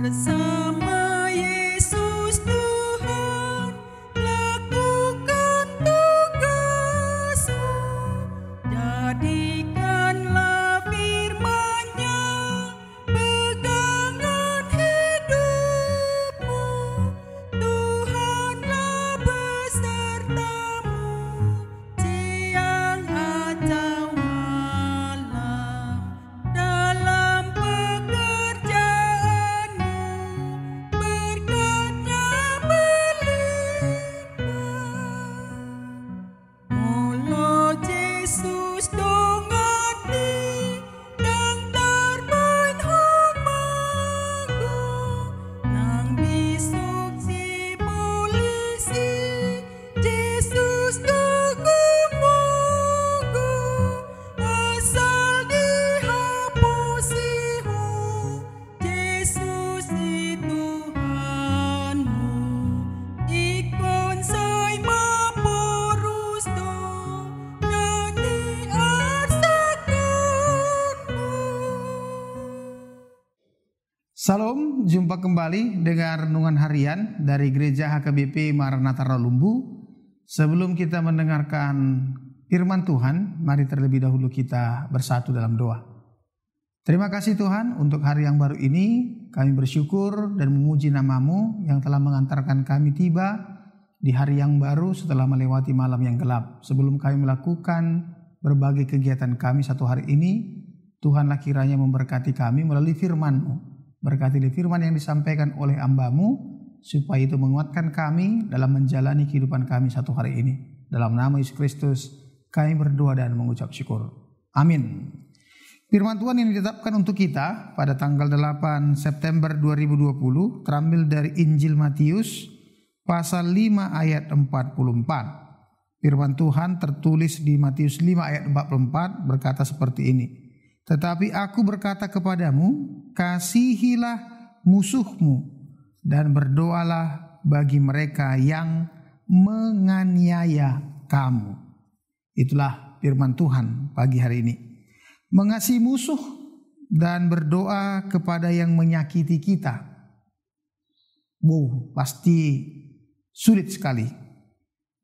Bersama Yesus Tuhan, lakukan tugasmu. Jadikanlah firman-Nya pegangan hidupmu. Tuhanlah besertamu siang atau malam dalam pekerjaanmu. Berkat-Nya melimpah. Mula Yesus dongati dan terbain homago nang bisuk si polisi. Yesus tugumogo asal dihapusiho. Yesus si Tuhanmu ikon say maporusto nang diarsakanmu. Salam, jumpa kembali dengan renungan harian dari Gereja HKBP Maranatha Rawalumbu. Sebelum kita mendengarkan firman Tuhan, mari terlebih dahulu kita bersatu dalam doa. Terima kasih Tuhan untuk hari yang baru ini. Kami bersyukur dan memuji nama-Mu yang telah mengantarkan kami tiba di hari yang baru setelah melewati malam yang gelap. Sebelum kami melakukan berbagai kegiatan kami satu hari ini, Tuhanlah kiranya memberkati kami melalui firman-Mu. Berkati firman yang disampaikan oleh hamba-Mu, supaya itu menguatkan kami dalam menjalani kehidupan kami satu hari ini. Dalam nama Yesus Kristus kami berdoa dan mengucap syukur. Amin. Firman Tuhan yang ditetapkan untuk kita pada tanggal 8 September 2020 terambil dari Injil Matius pasal 5 ayat 44. Firman Tuhan tertulis di Matius 5 ayat 44 berkata seperti ini. Tetapi aku berkata kepadamu, kasihilah musuhmu dan berdoalah bagi mereka yang menganiaya kamu. Itulah firman Tuhan pagi hari ini. Mengasihi musuh dan berdoa kepada yang menyakiti kita. Pasti sulit sekali.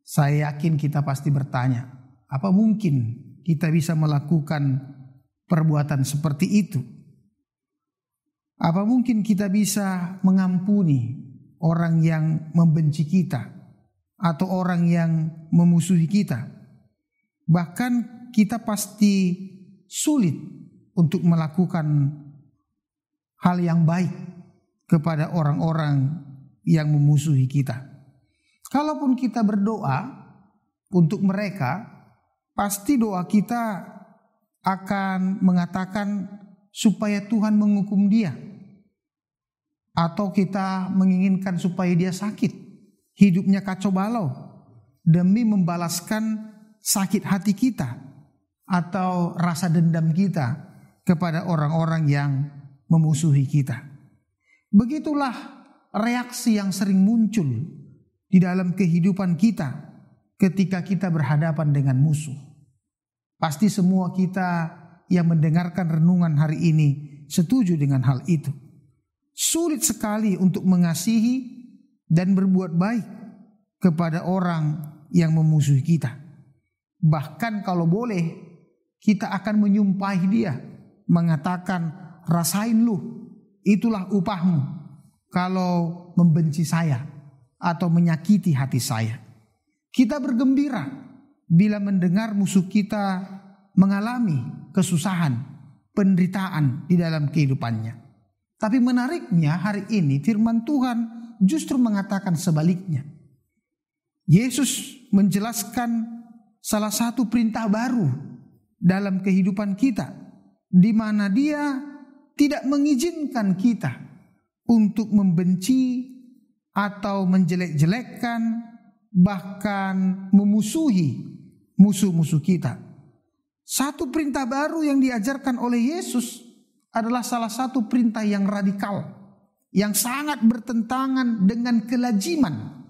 Saya yakin kita pasti bertanya, apa mungkin kita bisa melakukan perbuatan seperti itu? Apa mungkin kita bisa mengampuni orang yang membenci kita atau orang yang memusuhi kita? Bahkan kita pasti sulit untuk melakukan hal yang baik kepada orang-orang yang memusuhi kita. Kalaupun kita berdoa untuk mereka, pasti doa kita akan mengatakan supaya Tuhan menghukum dia. Atau kita menginginkan supaya dia sakit, hidupnya kacau balau, demi membalaskan sakit hati kita atau rasa dendam kita kepada orang-orang yang memusuhi kita. Begitulah reaksi yang sering muncul di dalam kehidupan kita ketika kita berhadapan dengan musuh. Pasti semua kita yang mendengarkan renungan hari ini setuju dengan hal itu. Sulit sekali untuk mengasihi dan berbuat baik kepada orang yang memusuhi kita. Bahkan kalau boleh, kita akan menyumpahi dia, mengatakan, rasain lu, itulah upahmu kalau membenci saya atau menyakiti hati saya. Kita bergembira bila mendengar musuh kita mengalami kesusahan, penderitaan di dalam kehidupannya. Tapi menariknya hari ini firman Tuhan justru mengatakan sebaliknya. Yesus menjelaskan salah satu perintah baru dalam kehidupan kita, di mana dia tidak mengizinkan kita untuk membenci atau menjelek-jelekkan, bahkan memusuhi musuh-musuh kita. Satu perintah baru yang diajarkan oleh Yesus adalah salah satu perintah yang radikal, yang sangat bertentangan dengan kelaziman,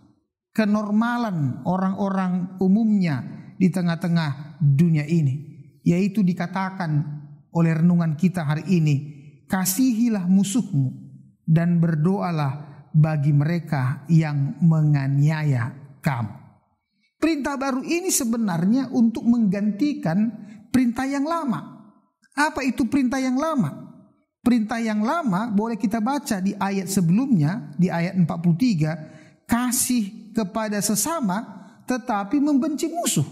kenormalan orang-orang umumnya di tengah-tengah dunia ini. Yaitu dikatakan oleh renungan kita hari ini, kasihilah musuhmu dan berdoalah bagi mereka yang menganiaya kamu. Perintah baru ini sebenarnya untuk menggantikan perintah yang lama. Apa itu perintah yang lama? Perintah yang lama boleh kita baca di ayat sebelumnya, di ayat 43, kasih kepada sesama tetapi membenci musuh.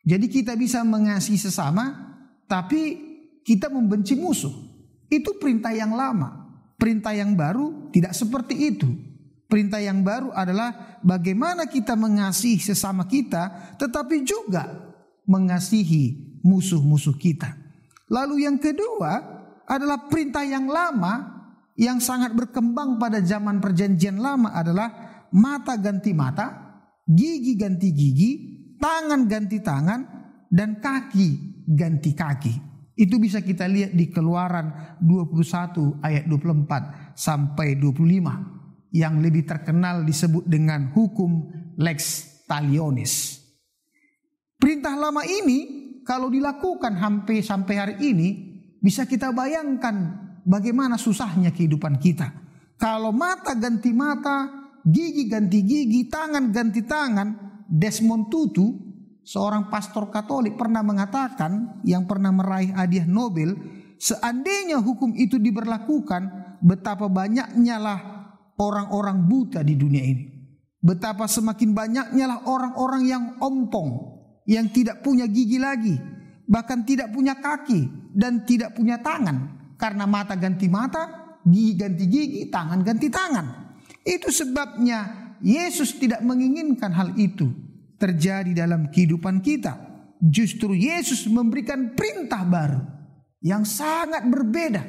Jadi kita bisa mengasihi sesama tapi kita membenci musuh. Itu perintah yang lama. Perintah yang baru tidak seperti itu. Perintah yang baru adalah bagaimana kita mengasihi sesama kita tetapi juga mengasihi musuh-musuh kita. Lalu yang kedua adalah perintah yang lama yang sangat berkembang pada zaman perjanjian lama adalah mata ganti mata, gigi ganti gigi, tangan ganti tangan, dan kaki ganti kaki. Itu bisa kita lihat di Keluaran 21 ayat 24 sampai 25 yang lebih terkenal disebut dengan hukum lex talionis. Perintah lama ini kalau dilakukan sampai hari ini bisa kita bayangkan bagaimana susahnya kehidupan kita. Kalau mata ganti mata, gigi ganti gigi, tangan ganti tangan. Desmond Tutu, seorang pastor Katolik, pernah mengatakan, yang pernah meraih hadiah Nobel, seandainya hukum itu diberlakukan, betapa banyaknya lah orang-orang buta di dunia ini. Betapa semakin banyaknya lah orang-orang yang ompong, yang tidak punya gigi lagi, bahkan tidak punya kaki dan tidak punya tangan. Karena mata ganti mata, gigi ganti gigi, tangan ganti tangan. Itu sebabnya Yesus tidak menginginkan hal itu terjadi dalam kehidupan kita. Justru Yesus memberikan perintah baru yang sangat berbeda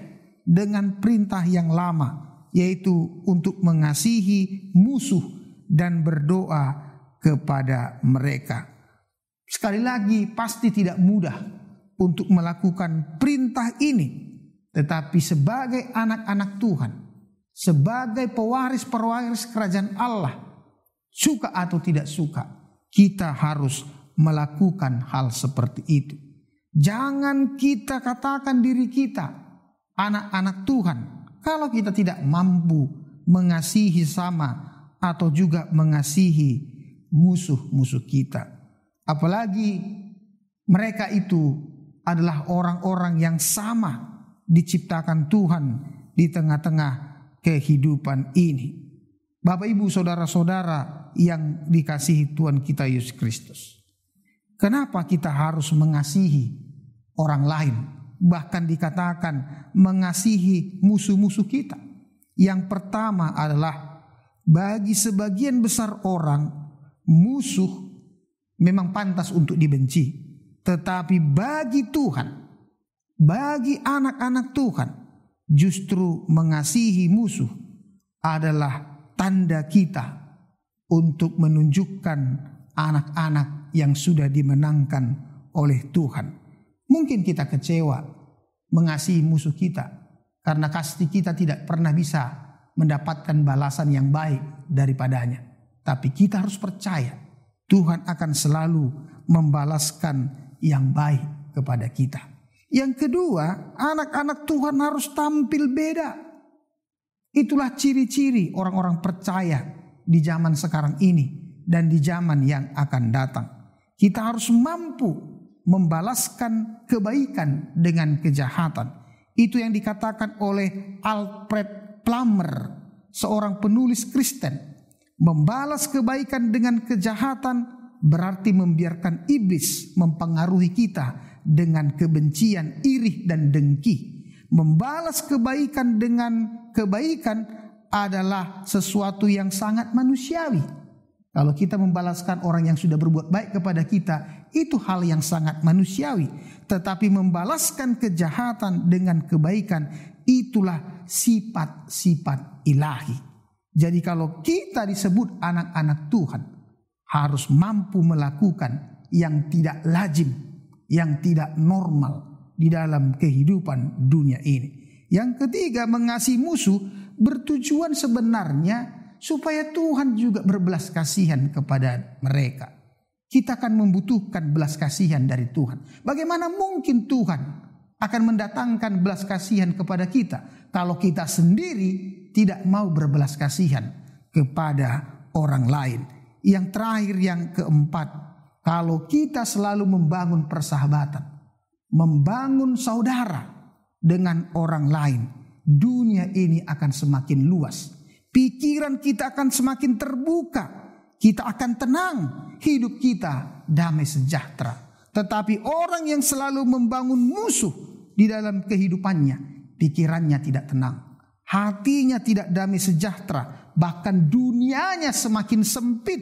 dengan perintah yang lama, yaitu untuk mengasihi musuh dan berdoa kepada mereka. Sekali lagi, pasti tidak mudah untuk melakukan perintah ini, tetapi sebagai anak-anak Tuhan, sebagai pewaris-pewaris kerajaan Allah, suka atau tidak suka, kita harus melakukan hal seperti itu. Jangan kita katakan diri kita anak-anak Tuhan kalau kita tidak mampu mengasihi sama atau juga mengasihi musuh-musuh kita. Apalagi mereka itu adalah orang-orang yang sama diciptakan Tuhan di tengah-tengah kehidupan ini. Bapak, Ibu, saudara-saudara yang dikasihi Tuhan kita Yesus Kristus, kenapa kita harus mengasihi orang lain? Bahkan dikatakan mengasihi musuh-musuh kita. Yang pertama adalah bagi sebagian besar orang, musuh memang pantas untuk dibenci. Tetapi bagi Tuhan, bagi anak-anak Tuhan, justru mengasihi musuh adalah tanda kita untuk menunjukkan anak-anak yang sudah dimenangkan oleh Tuhan. Mungkin kita kecewa mengasihi musuh kita karena pasti kita tidak pernah bisa mendapatkan balasan yang baik daripadanya. Tapi kita harus percaya Tuhan akan selalu membalaskan yang baik kepada kita. Yang kedua, anak-anak Tuhan harus tampil beda. Itulah ciri-ciri orang-orang percaya di zaman sekarang ini dan di zaman yang akan datang. Kita harus mampu membalaskan kebaikan dengan kejahatan. Itu yang dikatakan oleh Alfred Plummer, seorang penulis Kristen. Membalas kebaikan dengan kejahatan berarti membiarkan iblis mempengaruhi kita dengan kebencian, iri, dan dengki. Membalas kebaikan dengan kebaikan adalah sesuatu yang sangat manusiawi. Kalau kita membalaskan orang yang sudah berbuat baik kepada kita, itu hal yang sangat manusiawi. Tetapi membalaskan kejahatan dengan kebaikan, itulah sifat-sifat ilahi. Jadi kalau kita disebut anak-anak Tuhan, harus mampu melakukan yang tidak lazim, yang tidak normal di dalam kehidupan dunia ini. Yang ketiga, mengasihi musuh bertujuan sebenarnya supaya Tuhan juga berbelas kasihan kepada mereka. Kita akan membutuhkan belas kasihan dari Tuhan. Bagaimana mungkin Tuhan akan mendatangkan belas kasihan kepada kita kalau kita sendiri tidak mau berbelas kasihan kepada orang lain. Yang terakhir, yang keempat, kalau kita selalu membangun persahabatan, membangun saudara dengan orang lain, dunia ini akan semakin luas. Pikiran kita akan semakin terbuka. Kita akan tenang. Hidup kita damai sejahtera. Tetapi orang yang selalu membangun musuh di dalam kehidupannya, pikirannya tidak tenang. Hatinya tidak damai sejahtera. Bahkan dunianya semakin sempit.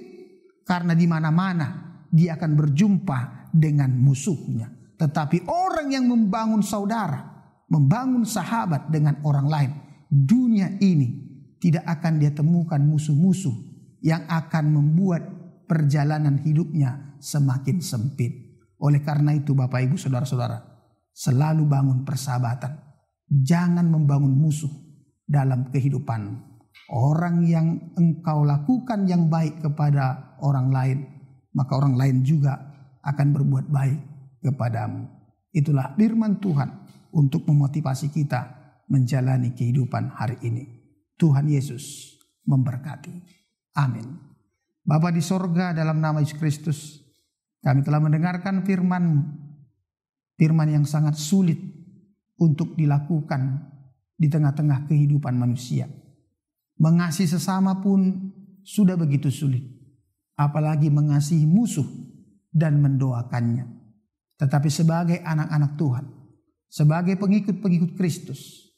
Karena di mana-mana dia akan berjumpa dengan musuhnya. Tetapi orang yang membangun saudara, membangun sahabat dengan orang lain, dunia ini tidak akan dia temukan musuh-musuh yang akan membuat perjalanan hidupnya semakin sempit. Oleh karena itu Bapak Ibu Saudara-saudara, selalu bangun persahabatan. Jangan membangun musuh dalam kehidupan. Orang yang engkau lakukan yang baik kepada orang lain, maka orang lain juga akan berbuat baik kepadamu. Itulah firman Tuhan untuk memotivasi kita menjalani kehidupan hari ini. Tuhan Yesus memberkati. Amin. Bapa di sorga, dalam nama Yesus Kristus, kami telah mendengarkan firman-Mu. Firman yang sangat sulit untuk dilakukan di tengah-tengah kehidupan manusia. Mengasihi sesama pun sudah begitu sulit. Apalagi mengasihi musuh dan mendoakannya. Tetapi sebagai anak-anak Tuhan, sebagai pengikut-pengikut Kristus,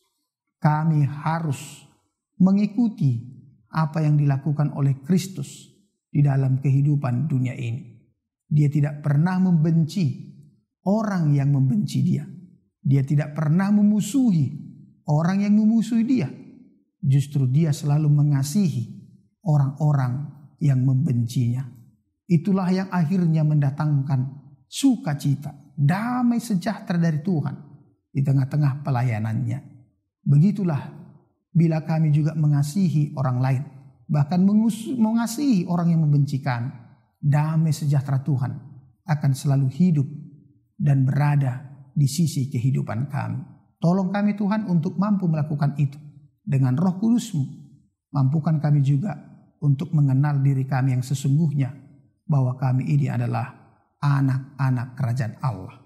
kami harus mengikuti apa yang dilakukan oleh Kristus di dalam kehidupan dunia ini. Dia tidak pernah membenci orang yang membenci dia. Dia tidak pernah memusuhi orang yang memusuhi dia. Justru dia selalu mengasihi orang-orang yang membencinya. Itulah yang akhirnya mendatangkan sukacita, damai sejahtera dari Tuhan di tengah-tengah pelayanannya. Begitulah bila kami juga mengasihi orang lain, bahkan mengasihi orang yang membenci kami, damai sejahtera Tuhan akan selalu hidup dan berada di sisi kehidupan kami. Tolong kami Tuhan untuk mampu melakukan itu. Dengan Roh Kudus-Mu, mampukan kami juga untuk mengenal diri kami yang sesungguhnya, bahwa kami ini adalah anak-anak kerajaan Allah.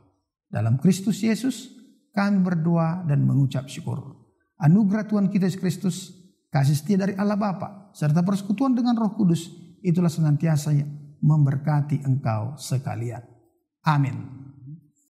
Dalam Kristus Yesus kami berdoa dan mengucap syukur. Anugerah Tuhan kita Yesus Kristus, kasih setia dari Allah Bapa, serta persekutuan dengan Roh Kudus, itulah senantiasa memberkati engkau sekalian. Amin.